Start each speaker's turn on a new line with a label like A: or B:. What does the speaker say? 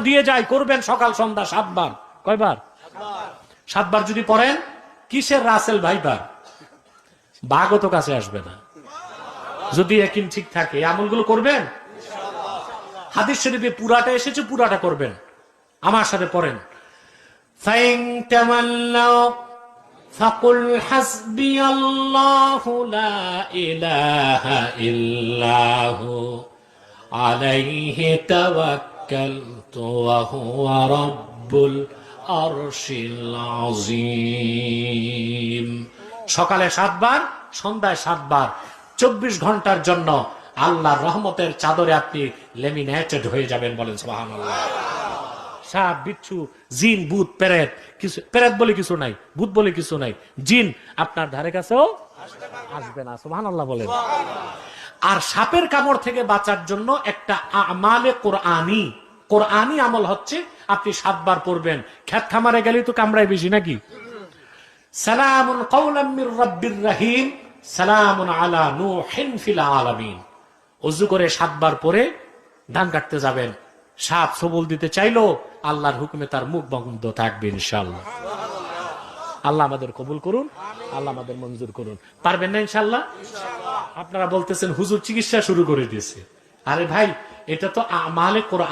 A: দিয়ে যায়, করবেন সকাল সন্ধ্যা 7 বার। কয়বার? 7 বার যদি পড়েন, কিসের রাসেল ভাইবার? বাঘও তো কাছে আসবে না যদি ইয়াকিন ঠিক থাকে। আমলগুলো করবেন হাদিস শরীফে পুরাটা এসেছে, পুরাটা করবেন। আমার সাথে পড়েন, ফাইন তামান্নাউ ফাকুল হাসবিয়াল্লাহু লা ইলাহা ইল্লাহু আলাইহি তাওয়াক্কালতু ওয়া হুয়া রাব্বুল আরশিল আযীম। সকালে 7 বার, সন্ধ্যায় 7 বার, 24 ঘন্টার জন্য আল্লাহর রহমতের চাদরে আপনি লেমিনেটেড হয়ে যাবেন। বলেন সুবহানাল্লাহ। সাপ, বিচ্ছু, জিন, ভূত, পেরেত, কিছু পেরেত বলে কিছু নাই, ভূত বলে কিছু নাই, জিন আপনার ধারে কাছেও আসবে না। সুবহানাল্লাহ বলেন। আর সাপের কামড় থেকে বাঁচার জন্য একটা আমালে কোরআনি আমল হচ্ছে, আপনি 7 বার পড়বেন। খেত খামারে গেলেই তো কামড়ায় বেশি নাকি? সালামুন কাওলাম মির রাব্বির রহিম, সালামুন আলা নূহিন ফিল আলামিন। ওযু করে 7 বার পরে ধান কাটতে যাবেন। সাপ সবল দিতে চাইলো, আল্লাহর হুকুমে তার মুখ বন্ধ থাকবে ইনশাআল্লাহ। আল্লাহ আমাদের কবুল করুন, আল্লাহ আমাদের মঞ্জুর করুন। পারবেন না ইনশাআল্লাহ? আপনারা বলতেছেন হুজুর চিকিৎসা শুরু করে দিয়েছে। আরে ভাই, এটা তো আমালে কোরআন।